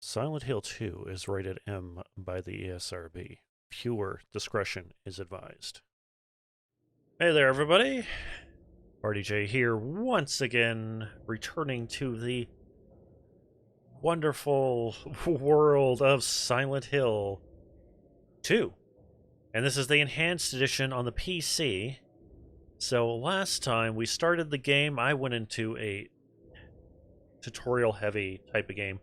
Silent Hill 2 is rated M by the ESRB. Viewer discretion is advised. Hey there, everybody. Hardi-Jay here once again, returning to the wonderful world of Silent Hill 2. And this is the enhanced edition on the PC. So last time we started the game, I went into a tutorial-heavy type of game.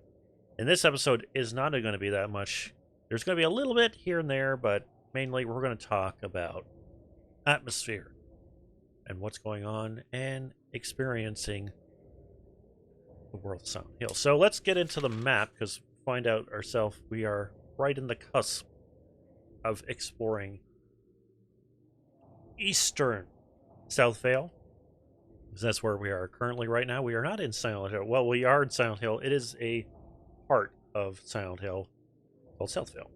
And this episode is not going to be that much. There's going to be a little bit here and there, but mainly we're going to talk about atmosphere and what's going on and experiencing the world of Silent Hill. So let's get into the map, because find out ourselves we are right in the cusp of exploring eastern South Vale. That's where we are currently right now. We are not in Silent Hill. Well, we are in Silent Hill. It is a part of Silent Hill called South Vale,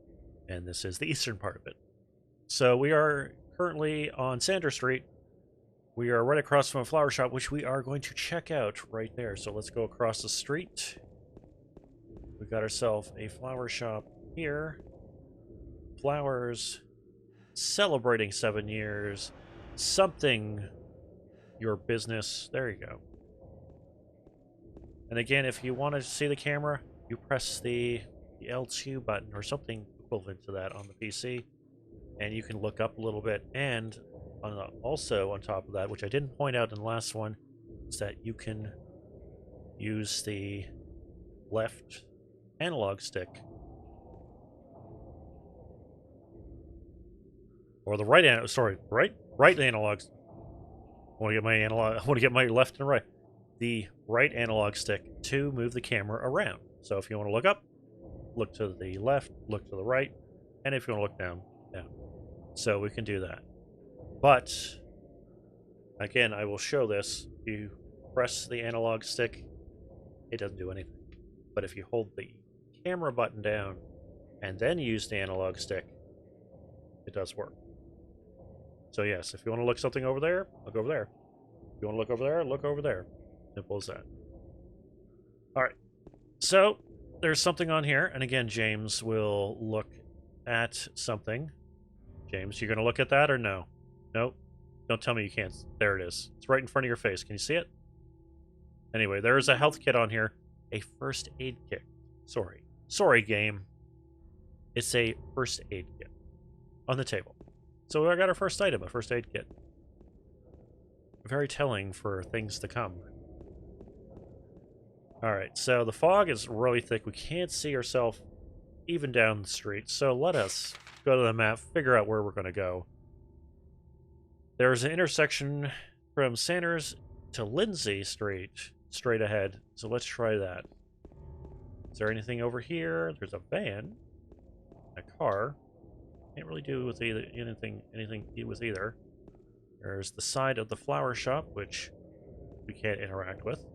and this is the eastern part of it. So we are currently on Sanders Street. We are right across from a flower shop, which we are going to check out right there. So let's go across the street. We got ourselves a flower shop here. Flowers, celebrating 7 years. Something your business. There you go. And again, if you want to see the camera, you press the L2 button or something equivalent to that on the PC, and you can look up a little bit. And also on top of that, which I didn't point out in the last one, is that you can use the left analog stick or the right analog. I want to get my left and right. The right analog stick to move the camera around. So if you want to look up, look to the left, look to the right, and if you want to look down, down. So we can do that. But again, I will show this. You press the analog stick, it doesn't do anything. But if you hold the camera button down and then use the analog stick, it does work. So yes, if you want to look something over there, look over there. If you want to look over there, look over there. Simple as that. Alright, so there's something on here, and again, James will look at something. James, you gonna look at that or no? Nope. Don't tell me you can't. There it is. It's right in front of your face. Can you see it? Anyway, there is a health kit on here. A first aid kit. Sorry, game. It's a first aid kit on the table. So I got our first item, a first aid kit. Very telling for things to come. Alright, so the fog is really thick. We can't see ourselves even down the street. So let us go to the map, figure out where we're going to go. There's an intersection from Sanders to Lindsay Street straight ahead. So let's try that. Is there anything over here? There's a van. A car. Can't really do with anything to do with either. There's the side of the flower shop, which we can't interact with.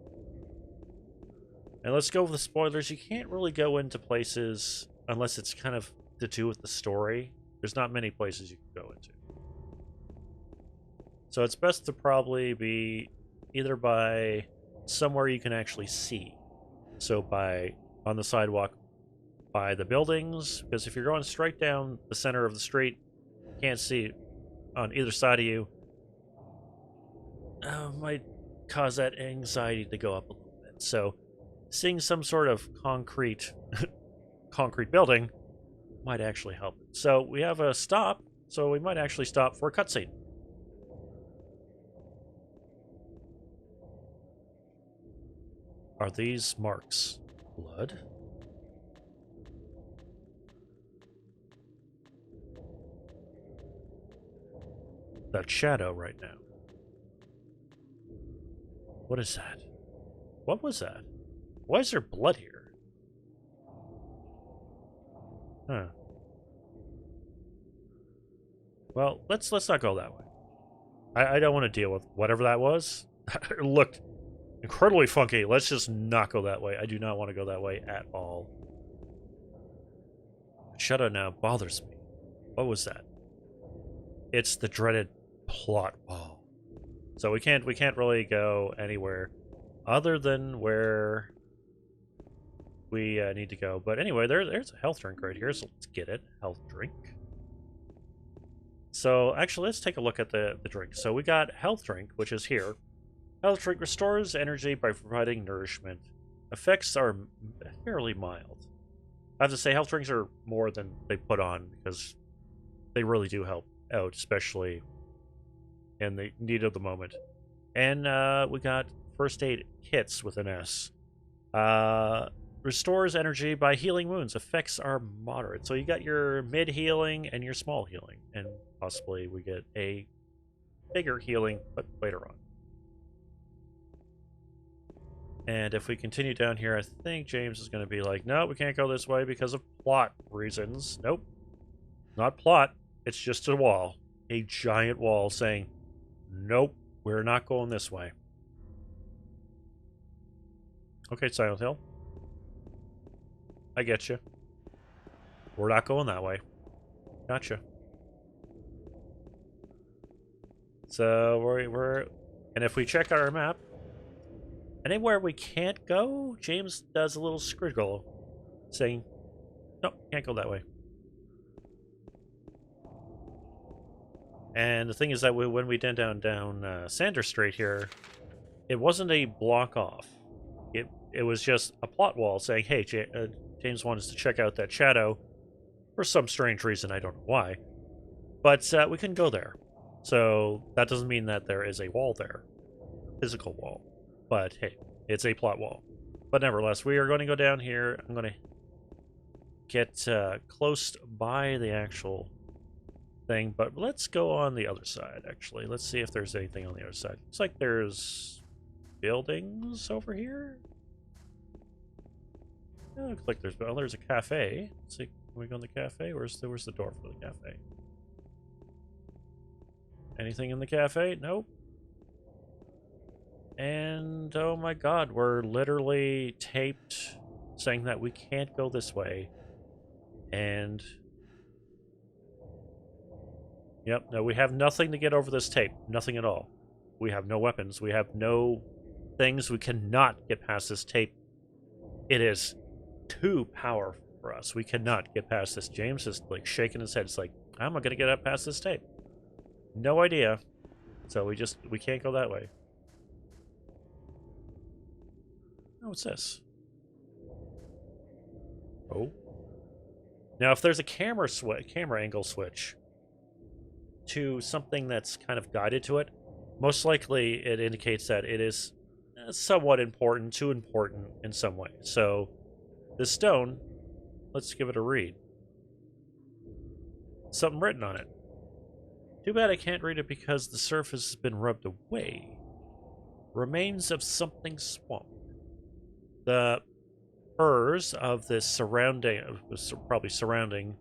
And let's go with the spoilers. You can't really go into places unless it's kind of to do with the story. There's not many places you can go into. So it's best to probably be either by somewhere you can actually see. So on the sidewalk, by the buildings, because if you're going straight down the center of the street, you can't see on either side of you. Might cause that anxiety to go up a little bit. So seeing some sort of concrete building might actually help. So we have a stop, so we might actually stop for a cutscene. Are these marks blood? That shadow right now. What is that? What was that? Why is there blood here? Huh. Well, let's not go that way. I don't want to deal with whatever that was. It looked incredibly funky. Let's just not go that way. I do not want to go that way at all. Shadow now bothers me. What was that? It's the dreaded plot wall. So we can't really go anywhere other than where we need to go. But anyway, there's a health drink right here, so let's get it. Health drink. So actually, let's take a look at the drink. So we got health drink, which is here. Health drink restores energy by providing nourishment. Effects are fairly mild. I have to say, health drinks are more than they put on because they really do help out, especially in the need of the moment. And we got first aid kits with an S. Restores energy by healing wounds. Effects are moderate. So you got your mid healing and your small healing. And possibly we get a bigger healing, but later on. And if we continue down here, I think James is going to be like, no, we can't go this way because of plot reasons. Nope. Not plot. It's just a wall. A giant wall saying, nope, we're not going this way. Okay, Silent Hill. I get you. We're not going that way. Gotcha. So we're and if we check our map, anywhere we can't go, James does a little scriggle saying, no, can't go that way. And the thing is that when we went down Sanders Street here, it wasn't a block off. It was just a plot wall saying, hey, James wants to check out that shadow for some strange reason. I don't know why. But we couldn't go there. So that doesn't mean that there is a wall there. Physical wall. But hey, it's a plot wall. But nevertheless, we are going to go down here. I'm going to get close by the actual thing. But let's go on the other side, actually. Let's see if there's anything on the other side. Looks like there's buildings over here. Yeah, looks like there's a cafe. Let's see, can we go in the cafe? Where's the door for the cafe? Anything in the cafe? Nope. And oh my god, we're literally taped saying that we can't go this way. And yep, no, we have nothing to get over this tape. Nothing at all. We have no weapons. We have no things. We cannot get past this tape. It is too powerful for us. We cannot get past this. James is like shaking his head. It's like, how am I gonna get up past this tape? No idea. So we can't go that way. Oh, what's this? Oh. Now, if there's a camera angle switch to something that's kind of guided to it, most likely it indicates that it is somewhat important, too important in some way. So, this stone, let's give it a read. Something written on it. Too bad I can't read it because the surface has been rubbed away. Remains of something swamp. The firs of this probably surrounding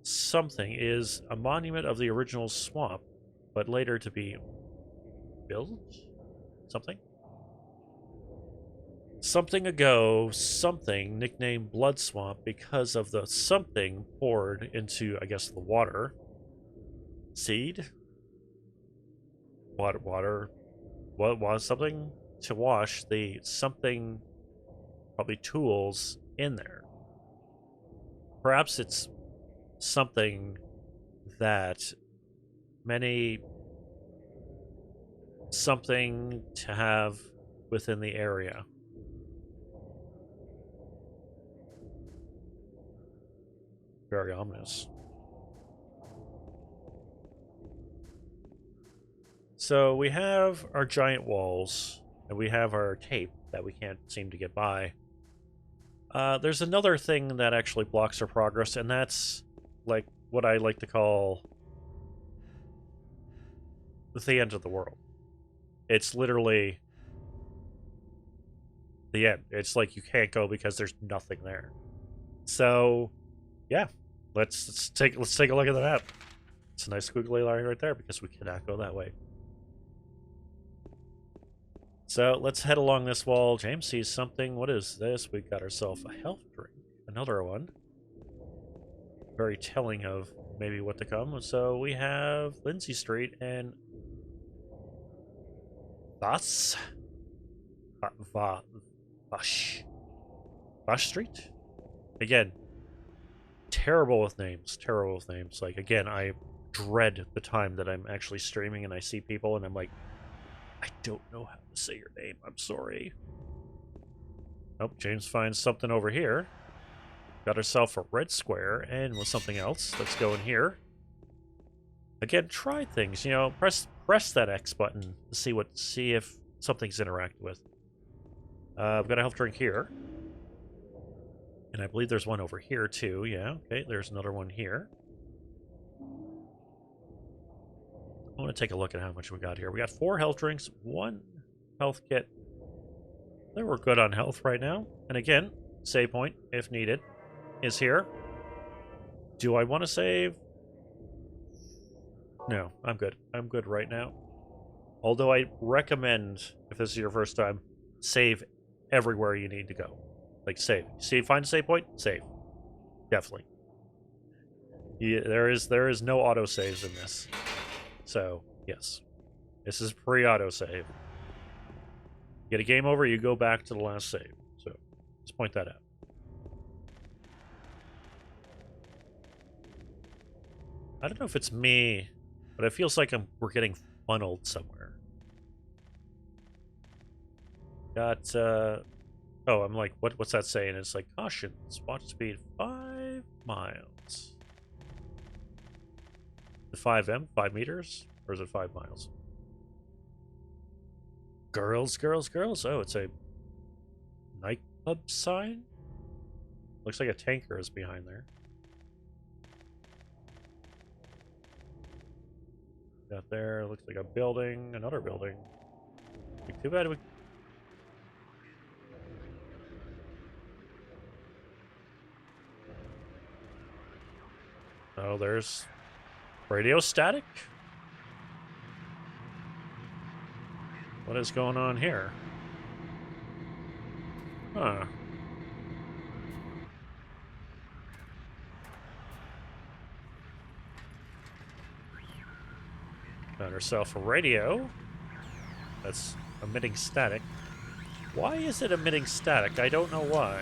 something is a monument of the original swamp, but later to be built? Something? Something ago, something nicknamed Blood Swamp because of the something poured into, I guess, the water. Seed? Water. What was something to wash the something, probably tools in there. Perhaps it's something that something to have within the area. Very ominous. So we have our giant walls, and we have our tape that we can't seem to get by. There's another thing that actually blocks our progress, and that's like what I like to call the end of the world. It's literally the end. It's like you can't go because there's nothing there. So, yeah, let's take a look at the map. It's a nice squiggly line right there because we cannot go that way. So let's head along this wall. James sees something. What is this? We got ourselves a health drink. Another one. Very telling of maybe what to come. So we have Lindsay Street and Vash. Bush Street? Again, terrible with names. Terrible with names. Like, again, I dread the time that I'm actually streaming and I see people and I'm like, I don't know how to say your name. I'm sorry. Oh, James finds something over here. Got herself a red square and with something else. Let's go in here. Again, try things. You know, press that X button to see if something's interacted with. I've got a health drink here. And I believe there's one over here too. Yeah, okay, there's another one here. I want to take a look at how much we got here. We got 4 health drinks, 1 health kit. I think we're good on health right now. And again, save point, if needed, is here. Do I want to save? No, I'm good. I'm good right now. Although I recommend, if this is your first time, save everywhere you need to go. Like, save. See, find a save point? Save. Definitely. Yeah, there is no autosaves in this. So, yes. This is pre-autosave. Get a game over, you go back to the last save. So, just point that out. I don't know if it's me, but it feels like we're getting funneled somewhere. Got, oh, I'm like, what's that saying? It's like, caution, watch speed 5 miles. The 5M, 5 meters? Or is it 5 miles? Girls, girls, girls. Oh, it's a nightclub sign? Looks like a tanker is behind there. Got there, looks like a building, another building. Too bad we... Oh, there's radio static? What is going on here? Huh. Got herself a radio. That's emitting static. Why is it emitting static? I don't know why.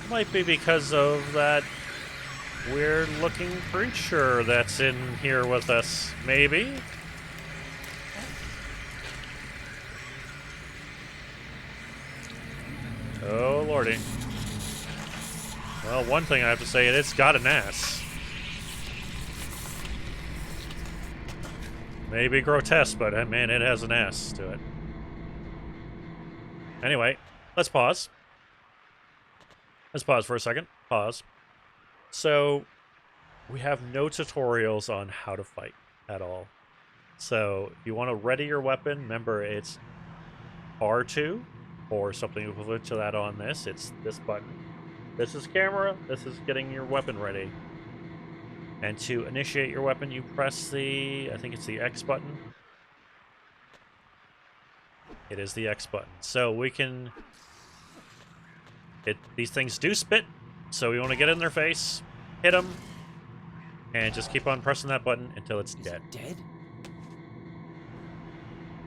Might be because of that weird-looking creature that's in here with us, maybe? Oh, lordy. Well, one thing I have to say, it's got an ass. Maybe grotesque, but man, it has an ass to it. Anyway, let's pause. Let's pause for a second. Pause. So, we have no tutorials on how to fight at all. So, if you want to ready your weapon, remember it's R2 or something equivalent to that on this. It's this button. This is camera. This is getting your weapon ready. And to initiate your weapon, you press the, I think it's the X button. It is the X button. So we can... these things do spit, so we want to get in their face, hit them, and just keep on pressing that button until it's dead. Is it dead?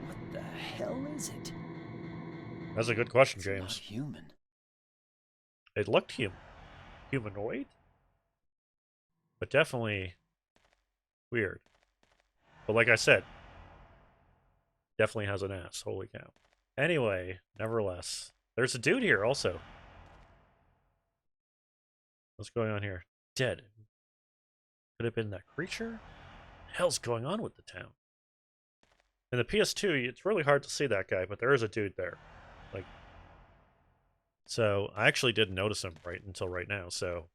What the hell is it? That's a good question, It's James. not human. It looked humanoid, but definitely weird. But like I said, definitely has an ass. Holy cow. Anyway, nevertheless, there's a dude here also. What's going on here? Dead. Could it have been that creature? What the hell's going on with the town? In the PS2, it's really hard to see that guy, but there is a dude there. Like, so I actually didn't notice him until right now, so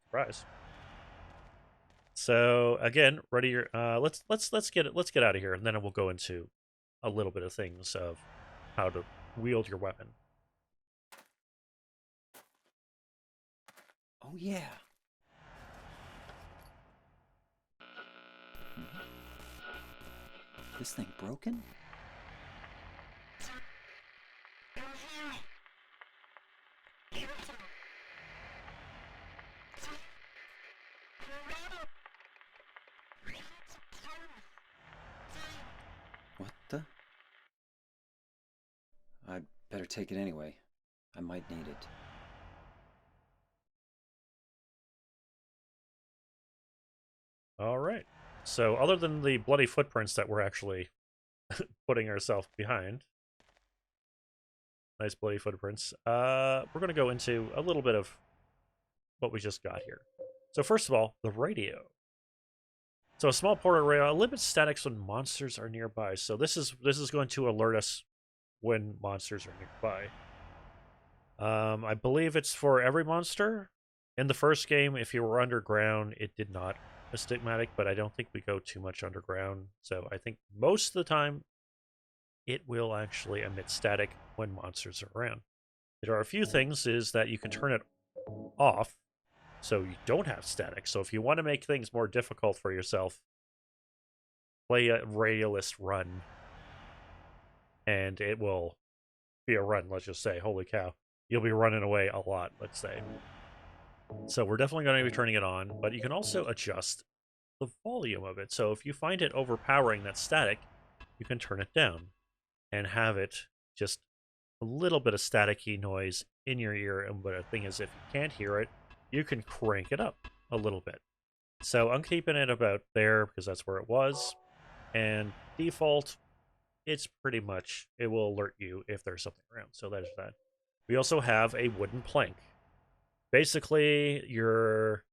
surprise. So again, ready your let's get out of here, and then we'll go into a little bit of things of how to wield your weapon. Oh yeah. This thing broken? What the? I'd better better take it anyway. I might need it. All right. So other than the bloody footprints that we're actually putting ourselves behind, nice bloody footprints, we're going to go into a little bit of what we just got here. So first of all, the radio. So a small portable radio limits statics when monsters are nearby. So this is going to alert us when monsters are nearby. I believe it's for every monster. In the first game, if you were underground, it did not a stigmatic, but I don't think we go too much underground. So I think most of the time, it will actually emit static when monsters are around. There are a few things is that you can turn it off so you don't have static. So if you want to make things more difficult for yourself, play a radialist run, and it will be a run, let's just say. Holy cow. You'll be running away a lot, let's say. So we're definitely going to be turning it on, but you can also adjust the volume of it. So if you find it overpowering that static, you can turn it down and have it just a little bit of staticky noise in your ear. And but the thing is, if you can't hear it, you can crank it up a little bit. So I'm keeping it about there because that's where it was. And default, it's pretty much, it will alert you if there's something around. So that is that. We also have a wooden plank. Basically, your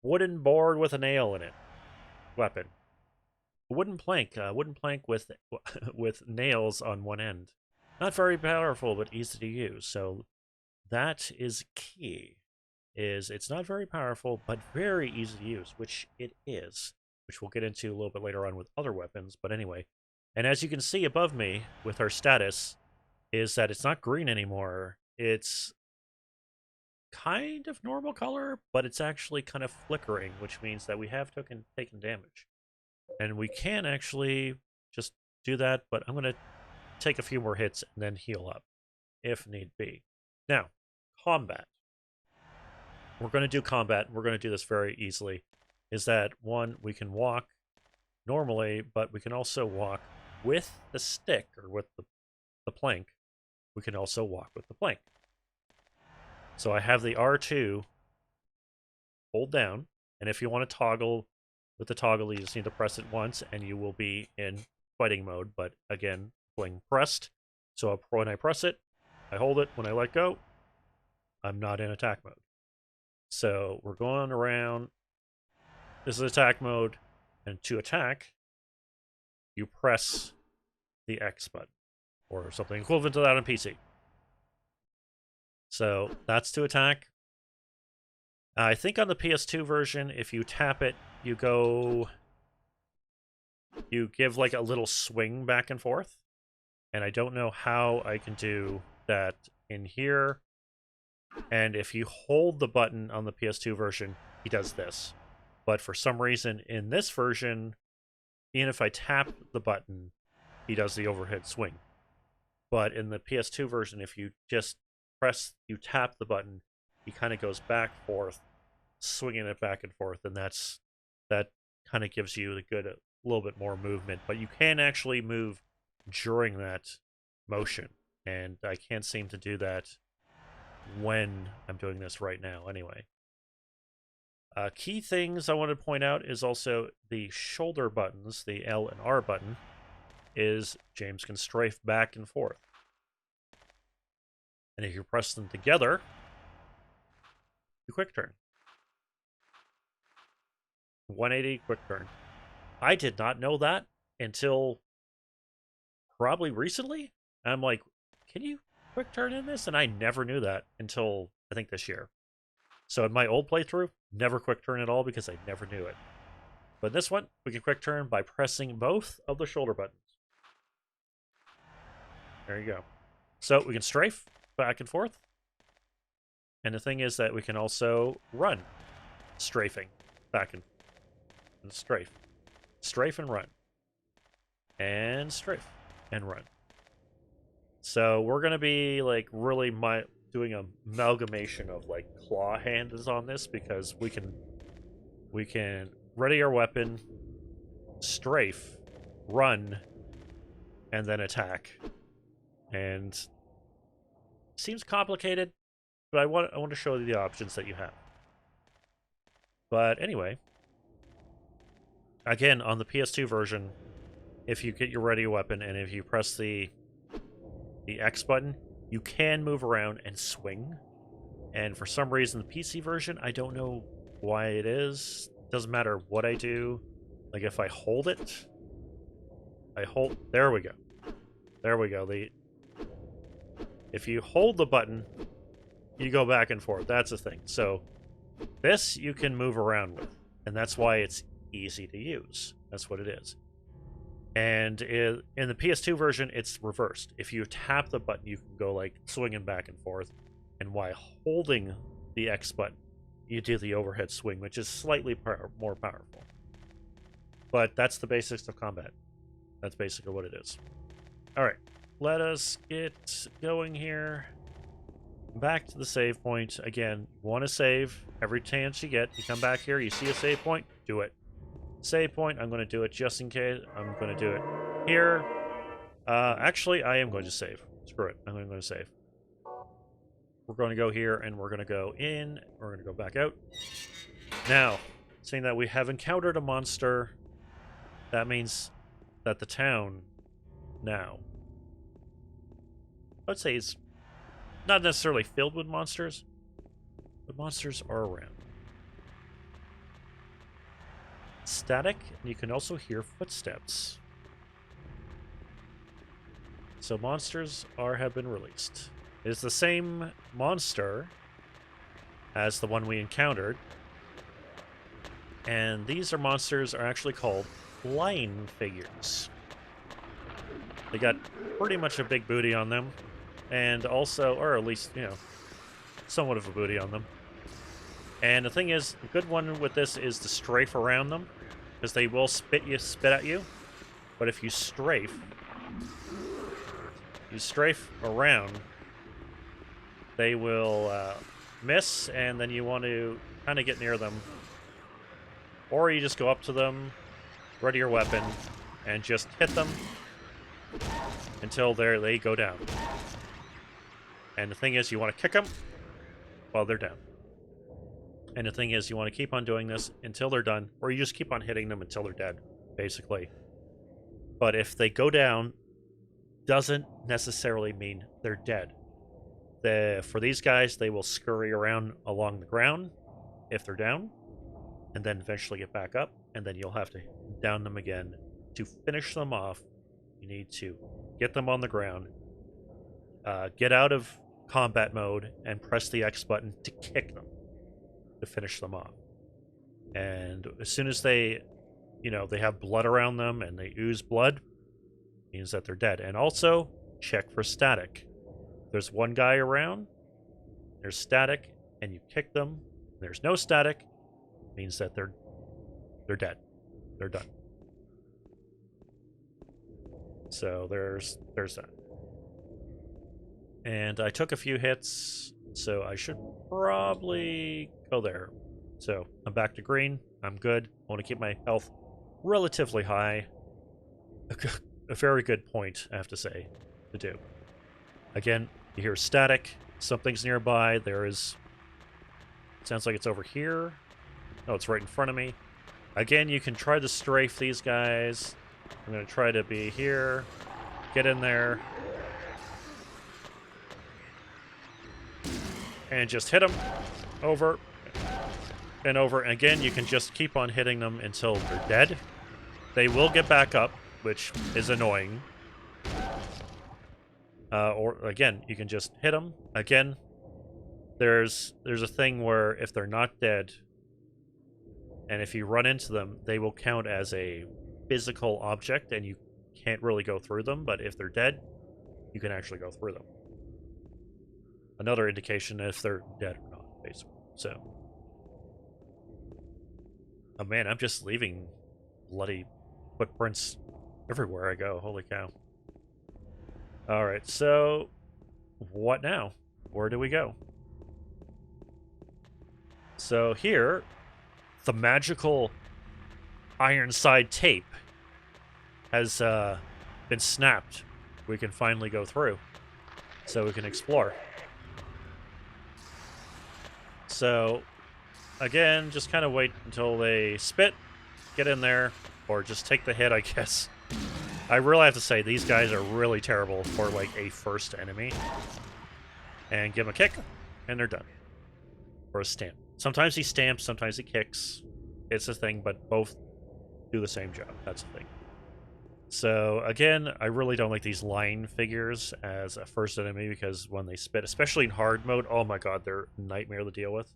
wooden board with a nail in it. Weapon. A wooden plank with with nails on one end. Not very powerful, but easy to use. So that is key. It's not very powerful, but very easy to use, which it is. Which we'll get into a little bit later on with other weapons. But anyway, and as you can see above me with her status, is that it's not green anymore. It's kind of normal color, but it's actually kind of flickering, which means that we have taken damage. And we can actually just do that, but I'm going to take a few more hits and then heal up, if need be. Now, combat. We're going to do combat. We're going to do this very easily. Is that, one, we can walk normally, but we can also walk with the stick, or with the plank. We can also walk with the plank. So I have the R2 hold down, and if you want to toggle with the toggle, you just need to press it once, and you will be in fighting mode. But again, playing pressed. So when I press it, I hold it. When I let go, I'm not in attack mode. So we're going around. This is attack mode, and to attack, you press the X button, or something equivalent to that on PC. So that's to attack. I think on the PS2 version, if you tap it, you give like a little swing back and forth. And I don't know how I can do that in here. And if you hold the button on the PS2 version, he does this. But for some reason, in this version, even if I tap the button, he does the overhead swing. But in the PS2 version, if you just you tap the button, he kind of goes back and forth, swinging it back and forth, and that kind of gives you a little bit more movement. But you can actually move during that motion, and I can't seem to do that when I'm doing this right now anyway. Key things I want to point out is also the shoulder buttons, the L and R button, is James can strafe back and forth. And if you press them together, you quick turn. 180 quick turn. I did not know that until probably recently. And I'm like, can you quick turn in this? And I never knew that until I think this year. So in my old playthrough, never quick turn at all because I never knew it. But in this one, we can quick turn by pressing both of the shoulder buttons. There you go. So we can strafe back and forth. And the thing is that we can also run, strafing back and strafe. Strafe and run. And strafe and run. So we're going to be like really doing an amalgamation of like claw hands on this, because we can ready our weapon, strafe, run, and then attack. And seems complicated, but I want to show you the options that you have. But anyway, again, on the PS2 version, if you get your ready weapon and if you press the X button, you can move around and swing. And for some reason, the PC version, I don't know why it is. Doesn't matter what I do. Like if I hold it, there we go. There we go. If you hold the button, you go back and forth. That's the thing. So this you can move around with, and that's why it's easy to use. That's what it is. And in the PS2 version, it's reversed. If you tap the button, you can go like swinging back and forth. And while holding the X button, you do the overhead swing, which is slightly more powerful. But that's the basics of combat. That's basically what it is. All right, let us get going here. Back to the save point. Again, you want to save every chance you get. You come back here, you see a save point, do it. Save point, I'm going to do it just in case. I'm going to do it here. Actually, I am going to save. Screw it, I'm going to save. We're going to go here, and we're going to go in. We're going to go back out. Now, seeing that we have encountered a monster, that means that the town now, I would say, is not necessarily filled with monsters, but monsters are around. Static, and you can also hear footsteps. So monsters have been released. It is the same monster as the one we encountered. And these monsters are actually called flying figures. They got pretty much a big booty on them. And also, or at least, you know, somewhat of a booty on them. And the thing is, the good one with this is to strafe around them. Because they will spit at you. But if you strafe around, they will miss, and then you want to kind of get near them. Or you just go up to them, ready your weapon, and just hit them until they go down. And the thing is, you want to kick them while they're down. And the thing is, you want to keep on doing this until they're done, or you just keep on hitting them until they're dead, basically. But if they go down, doesn't necessarily mean they're dead. For these guys, they will scurry around along the ground if they're down, and then eventually get back up, and then you'll have to down them again. To finish them off, you need to get them on the ground, get out of combat mode, and press the X button to kick them, to finish them off. And as soon as they have blood around them and they ooze blood, means that they're dead. And also, check for static. There's one guy around, there's static, and you kick them. There's no static, means that they're dead. They're done. So there's that. And I took a few hits, so I should probably go there. So I'm back to green. I'm good. I want to keep my health relatively high. A very good point, I have to say, to do. Again, you hear static. Something's nearby. There is... Sounds like it's over here. Oh, it's right in front of me. Again, you can try to strafe these guys. I'm going to try to be here. Get in there. And just hit them. Over. And over. And again, you can just keep on hitting them until they're dead. They will get back up, which is annoying. Or, again, you can just hit them. Again, there's a thing where if they're not dead, and if you run into them, they will count as a physical object, and you can't really go through them, but if they're dead, you can actually go through them. Another indication if they're dead or not, basically. So. Oh man, I'm just leaving bloody footprints everywhere I go. Holy cow. Alright, so what now? Where do we go? So here, the magical Ironside tape has been snapped. We can finally go through. So we can explore. So, again, just kind of wait until they spit, get in there, or just take the hit, I guess. I really have to say, these guys are really terrible for, like, a first enemy. And give him a kick, and they're done. Or a stamp. Sometimes he stamps, sometimes he kicks. It's a thing, but both do the same job. That's the thing. So, again, I really don't like these line figures as a first enemy because when they spit, especially in hard mode, oh my god, they're a nightmare to deal with.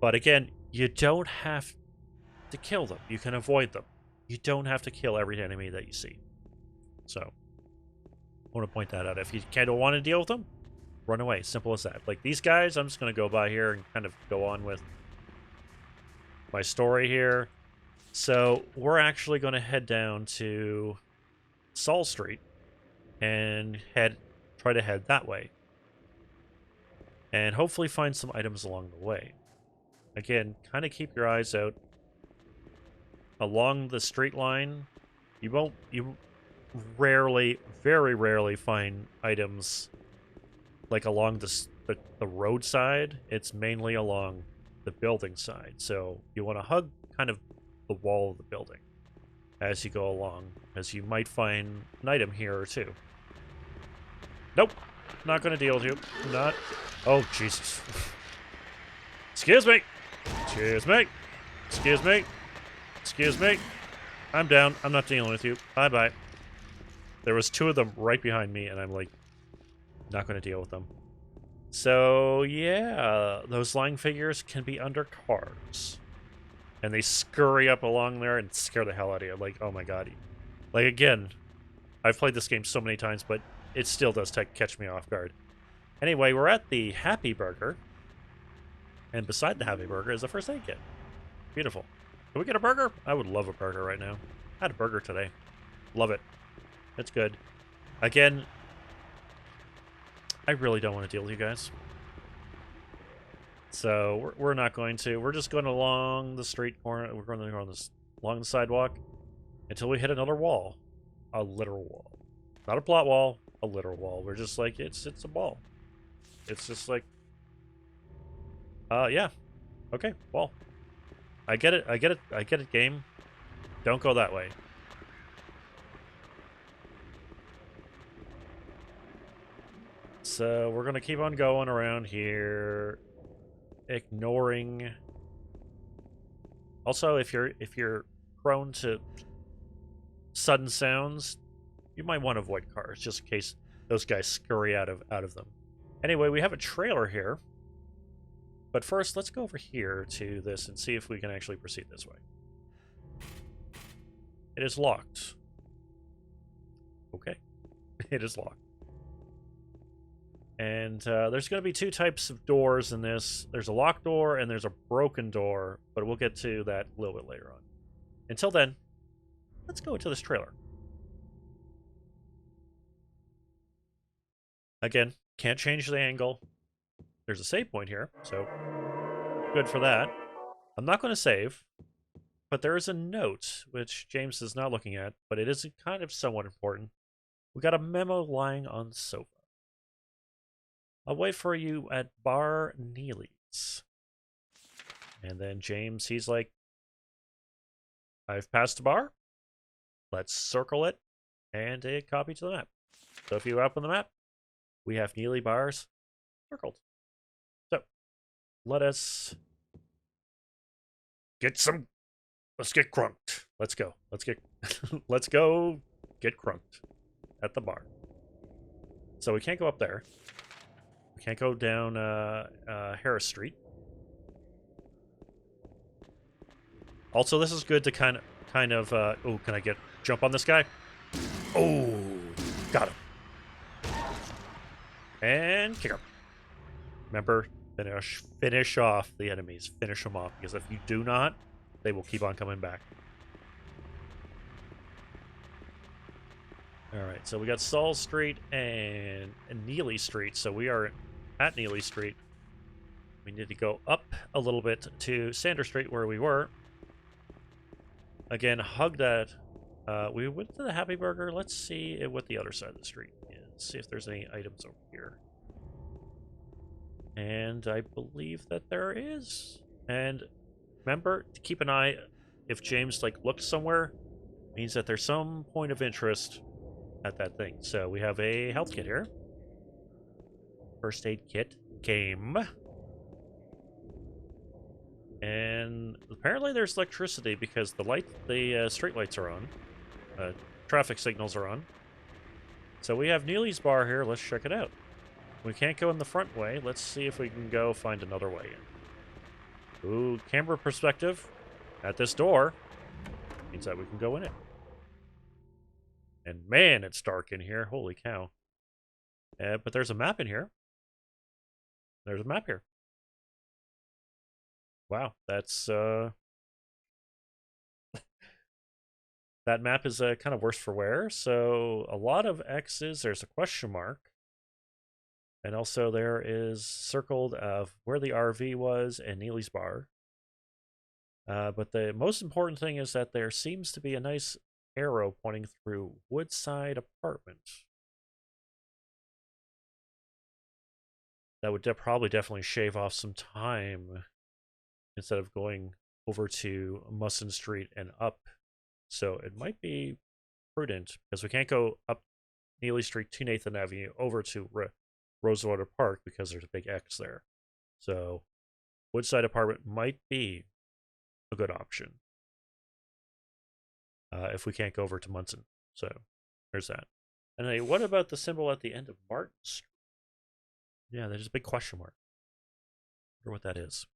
But again, you don't have to kill them. You can avoid them. You don't have to kill every enemy that you see. So, I want to point that out. If you don't want to deal with them, run away. Simple as that. Like these guys, I'm just going to go by here and kind of go on with my story here. So we're actually going to head down to Saul Street and try to head that way. And hopefully find some items along the way. Again, kind of keep your eyes out along the street line. You rarely, very rarely find items like along the roadside. It's mainly along the building side. So you want to hug kind of the wall of the building as you go along, as you might find an item here or two. Nope, not going to deal with you. Not. Oh, Jesus. Excuse me. Excuse me. Excuse me. Excuse me. I'm down. I'm not dealing with you. Bye-bye. There was two of them right behind me, and I'm like, not going to deal with them. So, yeah, those lying figures can be under cars. And they scurry up along there and scare the hell out of you. Like, oh my god. Like, again, I've played this game so many times, but it still does catch me off guard. Anyway, we're at the Happy Burger. And beside the Happy Burger is the first aid kit. Beautiful. Can we get a burger? I would love a burger right now. I had a burger today. Love it. It's good. Again, I really don't want to deal with you guys. So we're not going to. We're just going along the street corner. We're going along the sidewalk until we hit another wall, a literal wall, not a plot wall, a literal wall. We're just like it's a wall. It's just like, yeah, okay, wall. I get it. I get it. I get it. Game, don't go that way. So we're gonna keep on going around here. Ignoring. Also, if you're prone to sudden sounds, you might want to avoid cars just in case those guys scurry out of them. Anyway, we have a trailer here, but first let's go over here to this and see if we can actually proceed this way. It is locked. Okay, it is locked. And there's going to be two types of doors in this. There's a locked door and there's a broken door, but we'll get to that a little bit later on. Until then, let's go into this trailer. Again, can't change the angle. There's a save point here, so good for that. I'm not going to save, but there is a note, which James is not looking at, but it is kind of somewhat important. We got a memo lying on the sofa. I'll wait for you at Bar Neely's. And then James, he's like, I've passed the bar. Let's circle it and a copy to the map. So if you open the map, we have Neely bars circled. So let us get some. Let's get crunked. Let's go. Let's get. Let's go get crunked at the bar. So we can't go up there. We can't go down Harris Street. Also, this is good to kind of. Oh, can I jump on this guy? Oh, got him. And kick him. Remember, finish off the enemies. Finish them off, because if you do not, they will keep on coming back. Alright, so we got Saul Street and Neely Street. So we are at Neely Street. We need to go up a little bit to Sanders Street where we were. Again, hug that. We went to the Happy Burger. Let's see what the other side of the street is. See if there's any items over here. And I believe that there is. And remember to keep an eye if James like looked somewhere, means that there's some point of interest at that thing. So we have a health kit here. First aid kit came. And apparently there's electricity because the street lights are on. Traffic signals are on. So we have Neely's bar here. Let's check it out. We can't go in the front way. Let's see if we can go find another way in. Ooh, camera perspective at this door means that we can go in it. And man, it's dark in here. Holy cow. But there's a map in here. There's a map here. Wow, that's that map is kind of worse for wear. So a lot of X's. There's a question mark. And also there is circled of where the RV was and Neely's bar. But the most important thing is that there seems to be a nice arrow pointing through Woodside Apartment. That would probably definitely shave off some time instead of going over to Musson Street and up. So it might be prudent because we can't go up Neely Street to Nathan Avenue over to Rosewater Park because there's a big X there. So Woodside Apartment might be a good option if we can't go over to Munson. So there's that. And hey, what about the symbol at the end of Martin Street? Yeah, there's a big question mark. I wonder what that is.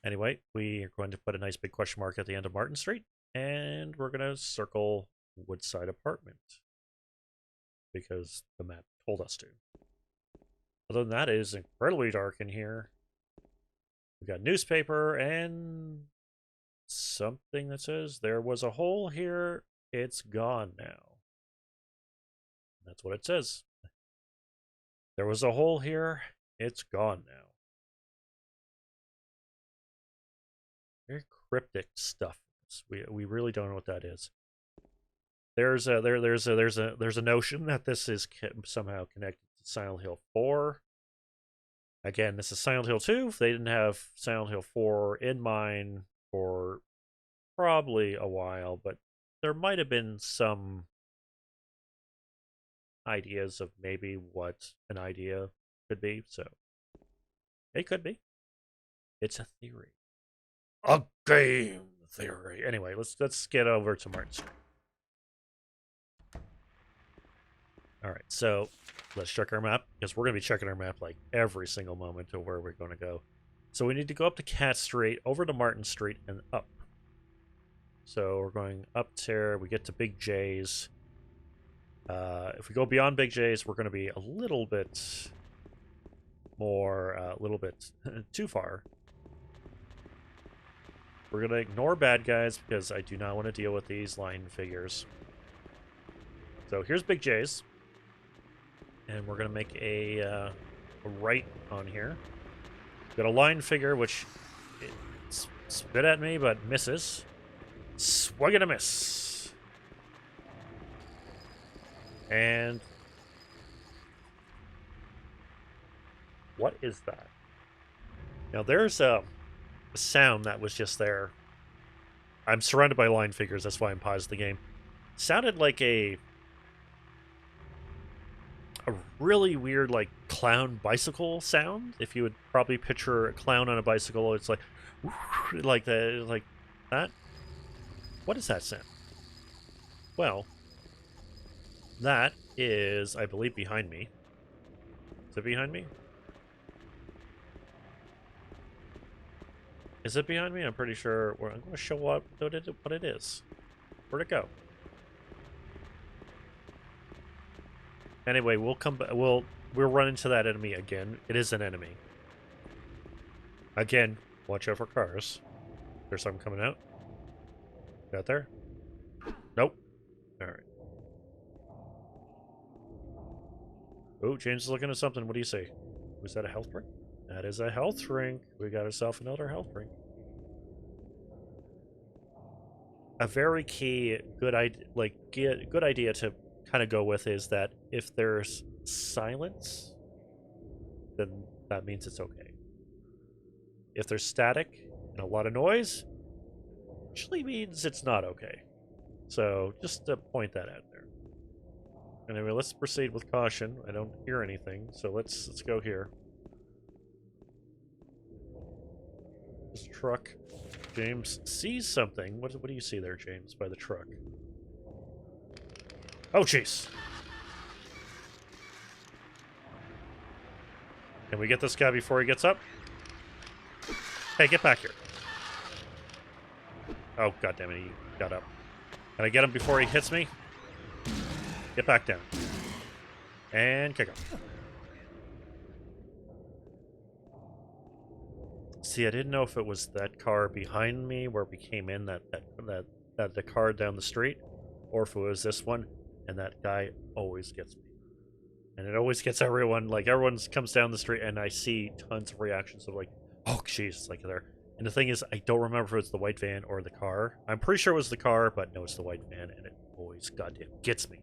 Anyway, we are going to put a nice big question mark at the end of Martin Street, and we're going to circle Woodside Apartment because the map told us to. Other than that, it is incredibly dark in here. We got newspaper and something that says there was a hole here. It's gone now. That's what it says. There was a hole here. It's gone now. Very cryptic stuff. We really don't know what that is. There's a notion that this is somehow connected to Silent Hill 4. Again, this is Silent Hill 2. They didn't have Silent Hill 4 in mind for probably a while, but there might have been some ideas of maybe what an idea could be. So it could be. It's a theory. A game theory. Anyway, let's get over to Martin Street. All right, so let's check our map because we're going to be checking our map like every single moment of where we're going to go. So we need to go up to Cat Street, over to Martin Street, and up. So we're going up there. We get to Big J's. If we go beyond Big J's, we're going to be a little bit more, too far. We're going to ignore bad guys because I do not want to deal with these line figures. So here's Big J's. And we're going to make a right on here. Got a line figure, which spit at me, but misses. Swug and a miss. And what is that? Now there's a sound that was just there. I'm surrounded by line figures, that's why I'm paused the game. Sounded like a really weird like clown bicycle sound. If you would probably picture a clown on a bicycle, it's like that. What is that sound? Well, that is, I believe, behind me. Is it behind me? Is it behind me? I'm pretty sure. I'm going to show up what it is. Where'd it go? Anyway, we'll come back. We'll run into that enemy again. It is an enemy. Again, watch out for cars. There's something coming out. Got there? Nope. All right. Oh, James is looking at something. What do you say? Was that a health drink? That is a health drink. We got ourselves another health drink. A very key, good idea to kind of go with is that if there's silence, then that means it's okay. If there's static and a lot of noise, usually means it's not okay. So just to point that out there. Anyway, let's proceed with caution. I don't hear anything, so let's go here. This truck. James sees something. What do you see there, James, by the truck? Oh, jeez. Can we get this guy before he gets up? Hey, get back here. Oh, goddammit, he got up. Can I get him before he hits me? Get back down. And kick him. See, I didn't know if it was that car behind me where we came in, that the car down the street, or if it was this one, and that guy always gets me. And it always gets everyone, like, everyone comes down the street, and I see tons of reactions of, like, oh, jeez, like, there. And the thing is, I don't remember if it's the white van or the car. I'm pretty sure it was the car, but no, it's the white van, and it always goddamn gets me.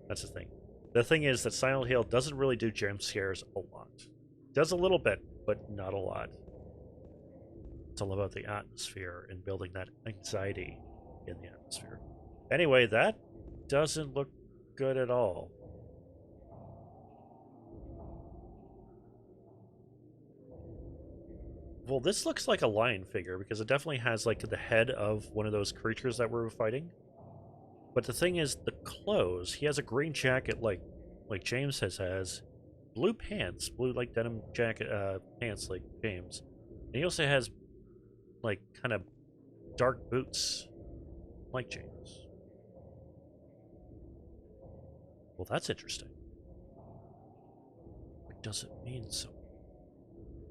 That's the thing. The thing is that Silent Hill doesn't really do jump scares a lot. It does a little bit, but not a lot. It's all about the atmosphere and building that anxiety in the atmosphere. Anyway, that doesn't look good at all. Well, this looks like a lion figure because it definitely has like the head of one of those creatures that we're fighting. But the thing is, the clothes, he has a green jacket like James has, blue pants, blue like denim jacket pants like James. And he also has like kind of dark boots like James. Well, that's interesting. What does it mean so?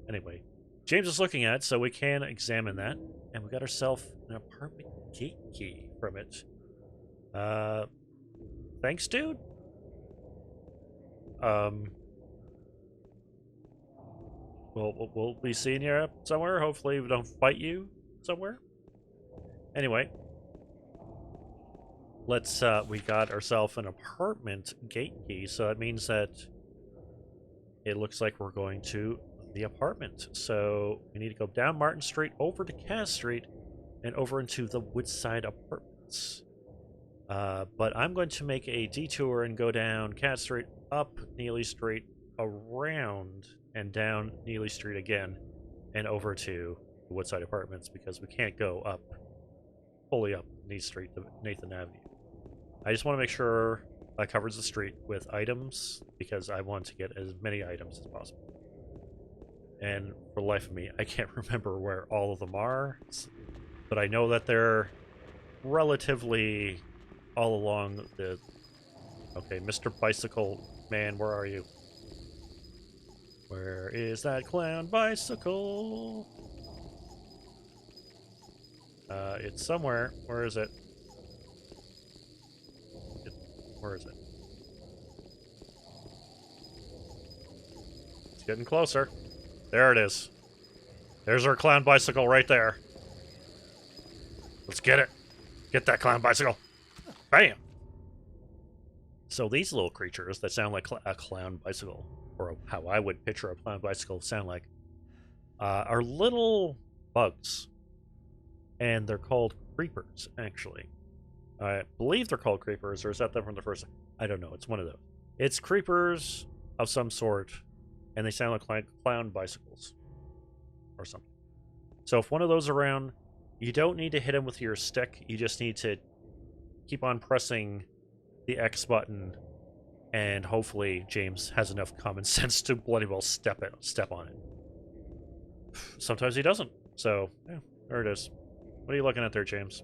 Anyway, James is looking at it, so we can examine that. And we got ourselves an apartment gate key from it. Thanks, dude. We'll be seeing you somewhere. Hopefully we don't fight you somewhere. Anyway. Let's, we got ourselves an apartment gate key, so that means that it looks like we're going to the apartment. So we need to go down Martin Street, over to Cass Street, and over into the Woodside Apartments. But I'm going to make a detour and go down Cass Street, up Neely Street, around, and down Neely Street again, and over to the Woodside Apartments, because we can't go up, fully up Neely Street to Nathan Avenue. I just want to make sure that covers the street with items, because I want to get as many items as possible. And for the life of me, I can't remember where all of them are, but I know that they're relatively all along the... Okay, Mr. Bicycle Man, where are you? Where is that clown bicycle? It's somewhere. Where is it? Where is it? It's getting closer. There it is. There's our clown bicycle right there. Let's get it. Get that clown bicycle. Bam! So these little creatures that sound like a clown bicycle, or how I would picture a clown bicycle sound like, are little bugs. And they're called creepers, actually. I believe they're called creepers, or is that them from the first? I don't know. It's one of those. It's creepers of some sort, and they sound like clown bicycles or something. So if one of those around, you don't need to hit him with your stick. You just need to keep on pressing the X button, and hopefully James has enough common sense to bloody well step on it. Sometimes he doesn't. So yeah, there it is. What are you looking at there, James?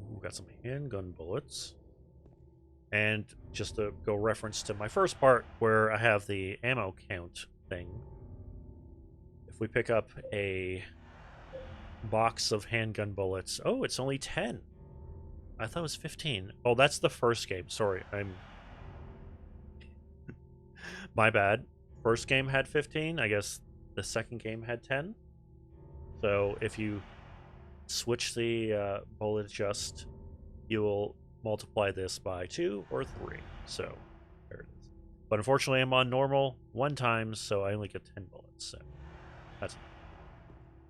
We've got some handgun bullets. And just to go reference to my first part where I have the ammo count thing, if we pick up a box of handgun bullets, oh, it's only 10. I thought it was 15. Oh, that's the first game. Sorry, my bad. First game had 15. I guess the second game had 10. So if you switch the bullet adjust, you will multiply this by 2 or 3. So there it is. But unfortunately, I'm on normal 1 time, so I only get 10 bullets. So that's it.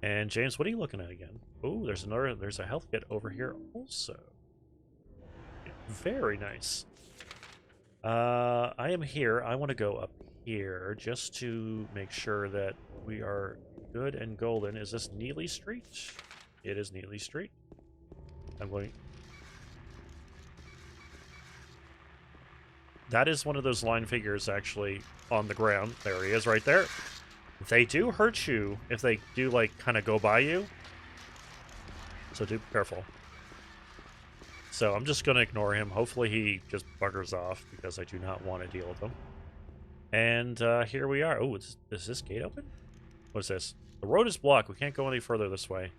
And James, what are you looking at again? Oh, there's a health kit over here also. Very nice. I am here. I want to go up here just to make sure that we are good and golden. Is this Neely Street? It is Neely Street. I'm going... That is one of those line figures actually on the ground. There he is right there. They do hurt you if they do, like, kind of go by you. So do be careful. So I'm just going to ignore him. Hopefully he just buggers off because I do not want to deal with him. And here we are. Oh, is this gate open? What is this? The road is blocked. We can't go any further this way.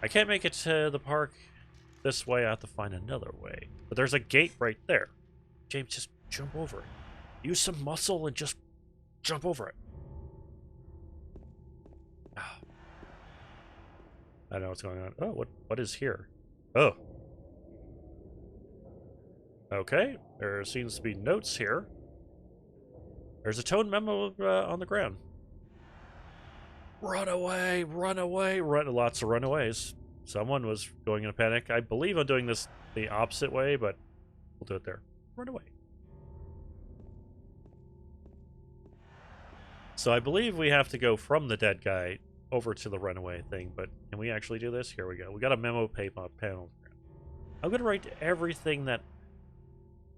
I can't make it to the park this way. I have to find another way. But there's a gate right there. James, just jump over it. Use some muscle and just jump over it. I don't know what's going on. Oh, what is here? Oh. Okay, there seems to be notes here. There's a tone memo on the ground. Run away, run away, run. Lots of runaways. Someone was going in a panic. I believe I'm doing this the opposite way, but we'll do it there. Run away. So I believe we have to go from the dead guy over to the runaway thing, but can we actually do this? Here we go. We got a memo paper panel. I'm going to write everything that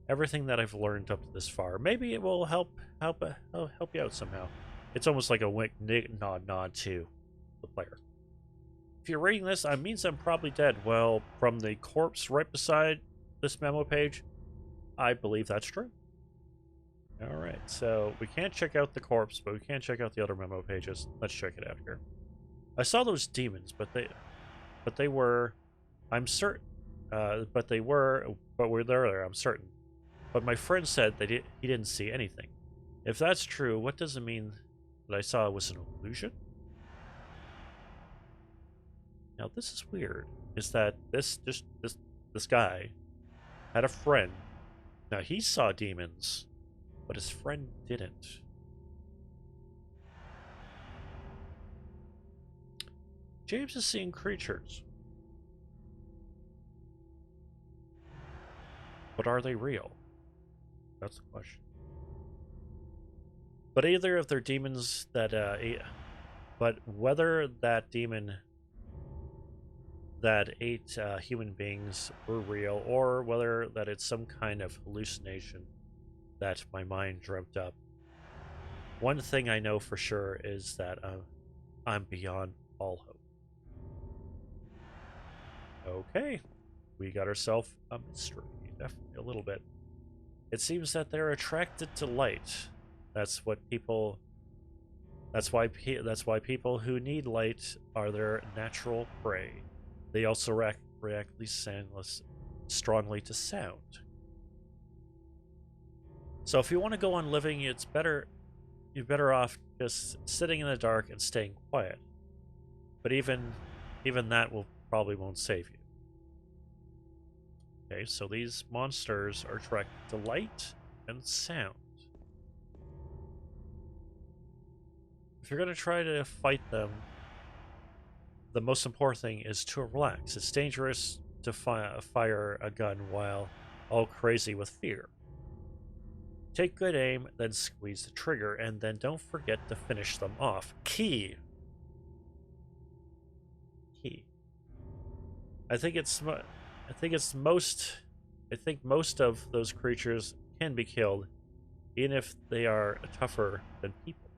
I've learned up to this far. Maybe it will help you out somehow. It's almost like a wink, nod to the player. If you're reading this, it means I'm probably dead. Well, from the corpse right beside this memo page, I believe that's true. All right, so we can't check out the corpse, but we can check out the other memo pages. Let's check it out here. I saw those demons, but they were, I'm certain, but we're there. I'm certain. But my friend said that he didn't see anything. If that's true, what does it mean that I saw was an illusion? Now this is weird. Is that this guy had a friend. Now he saw demons, but his friend didn't. James is seeing creatures. But are they real? That's the question. But either if they're demons that, but whether that demon that ate human beings were real, or whether that it's some kind of hallucination that my mind dreamt up, one thing I know for sure is that I'm beyond all hope. Okay, we got ourselves a mystery, definitely a little bit. It seems that they're attracted to light. That's what people. That's why people who need light are their natural prey. They also react strongly to sound. So if you want to go on living, you're better off just sitting in the dark and staying quiet. But even that probably won't save you. Okay, so these monsters are attracted to light and sound. If you're going to try to fight them, the most important thing is to relax. It's dangerous to fire a gun while all crazy with fear. Take good aim, then squeeze the trigger, and then don't forget to finish them off. Key. I think most of those creatures can be killed, even if they are tougher than people.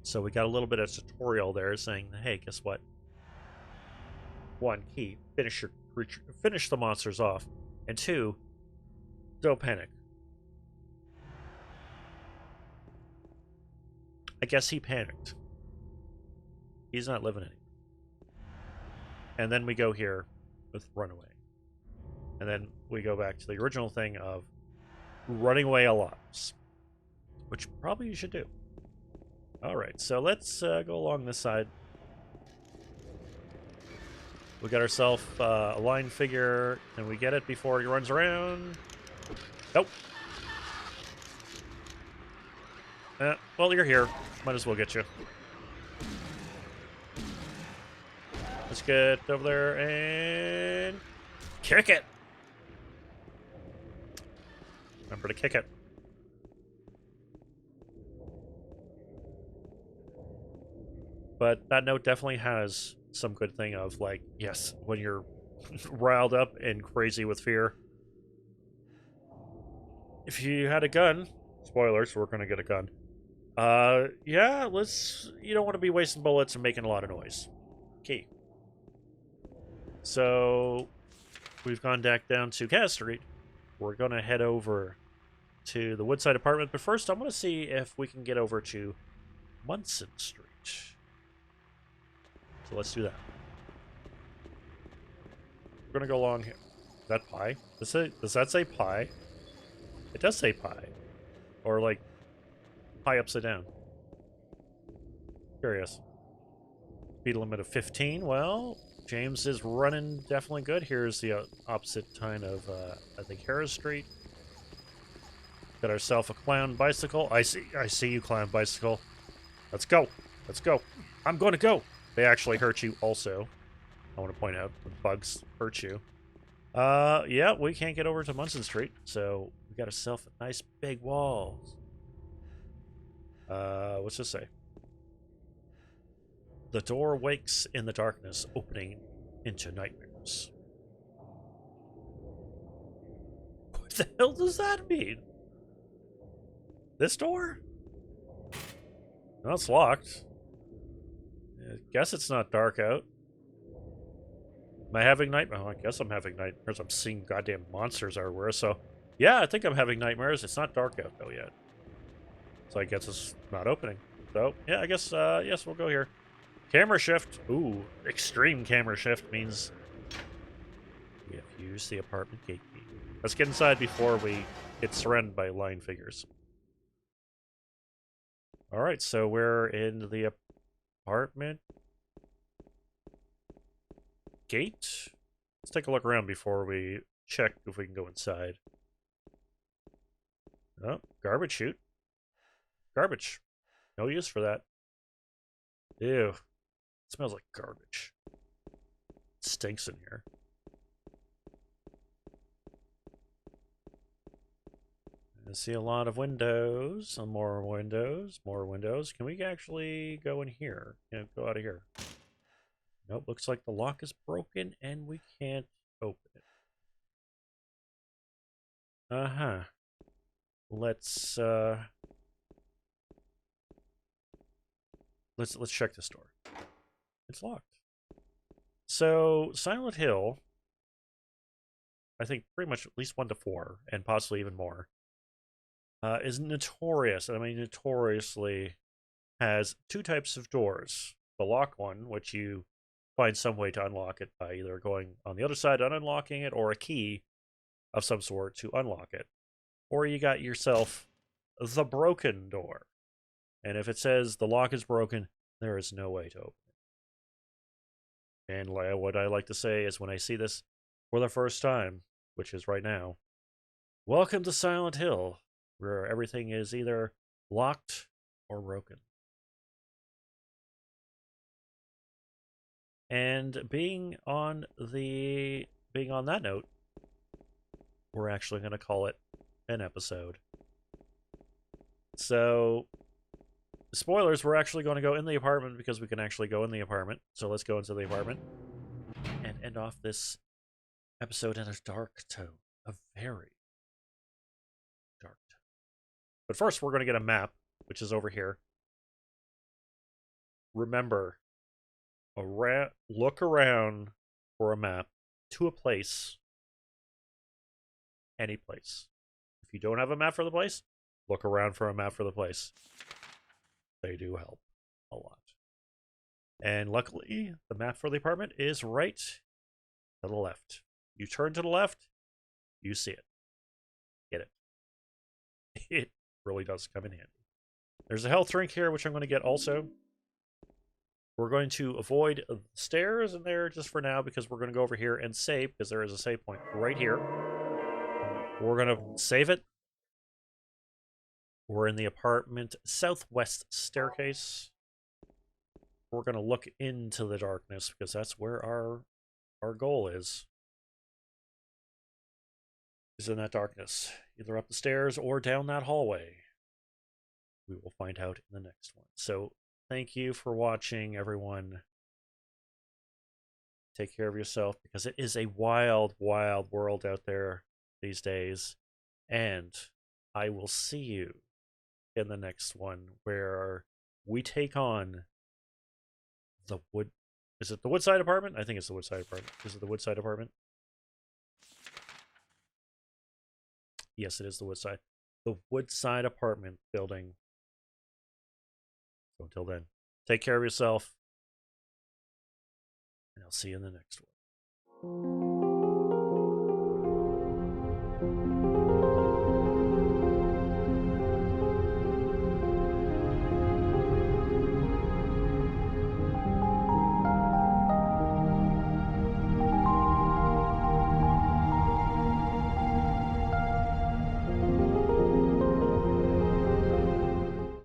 So we got a little bit of tutorial there saying, hey, guess what? 1, key, finish the monsters off. And 2, don't panic. I guess he panicked. He's not living anymore. And then we go here with runaway. And then we go back to the original thing of running away a lot, which probably you should do. Alright, so let's go along this side. We got ourselves a line figure. Can we get it before he runs around? Nope. Well, you're here. Might as well get you. Let's get over there and kick it. Remember to kick it. But that note definitely has some good thing of, like, yes, when you're riled up and crazy with fear. If you had a gun, spoilers, we're gonna get a gun. Yeah, you don't want to be wasting bullets and making a lot of noise. Key. So, we've gone back down to Cass Street. We're gonna head over to the Woodside apartment, but first I'm gonna see if we can get over to Munson Street. So let's do that. We're gonna go along here. Is that pie? Does that say pie? It does say pie. Or like pie upside down. Curious. Speed limit of 15. Well, James is running definitely good. Here's the opposite kind of, I think, Harris Street. Got ourselves a clown bicycle. I see you, clown bicycle. Let's go. Let's go. I'm going to go. They actually hurt you also. I want to point out the bugs hurt you. Yeah, we can't get over to Munson Street, so we got ourselves a nice big walls. What's this say? The door wakes in the darkness, opening into nightmares. What the hell does that mean? This door? No, it's locked. I guess it's not dark out. Am I having nightmares? Oh, I guess I'm having nightmares. I'm seeing goddamn monsters everywhere, so... Yeah, I think I'm having nightmares. It's not dark out, though, yet. So I guess it's not opening. So, yeah, I guess, yes, we'll go here. Camera shift. Ooh, extreme camera shift means... we have used the apartment gate key. Let's get inside before we get surrounded by line figures. Alright, so we're in the apartment gate. Let's take a look around before we check if we can go inside. Oh, garbage chute. Garbage. No use for that. Ew. It smells like garbage. It stinks in here. I see a lot of windows. Some more windows. More windows. Can we actually go in here? Yeah, go out of here. Nope, looks like the lock is broken and we can't open it. Uh-huh. Let's check this door. It's locked. So, Silent Hill, I think pretty much at least 1 to 4, and possibly even more, is notorious. I mean, notoriously has 2 types of doors. The lock one, which you find some way to unlock it by either going on the other side and unlocking it, or a key of some sort to unlock it. Or you got yourself the broken door. And if it says the lock is broken, there is no way to open it. And what I like to say is when I see this for the first time, which is right now, welcome to Silent Hill, where everything is either locked or broken. And being on that note, we're actually going to call it an episode. So, spoilers, we're actually going to go in the apartment because we can actually go in the apartment. So let's go into the apartment and end off this episode in a dark tone. A very dark tone. But first, we're going to get a map, which is over here. Remember, look around for a map to a place. Any place. If you don't have a map for the place, look around for a map for the place. They do help a lot. And luckily, the map for the apartment is right to the left. You turn to the left, you see it. Get it. It really does come in handy. There's a health drink here, which I'm going to get also. We're going to avoid the stairs in there just for now because we're going to go over here and save because there is a save point right here. We're going to save it. We're in the apartment southwest staircase. We're going to look into the darkness because that's where our goal is in that darkness. Either up the stairs or down that hallway. We will find out in the next one. So thank you for watching, everyone. Take care of yourself because it is a wild, wild world out there these days. And I will see you in the next one where we take on the wood. Is it the Woodside apartment? I think it's the Woodside apartment. Is it the Woodside apartment? Yes, it is the Woodside. The Woodside apartment building. So until then, take care of yourself. And I'll see you in the next one.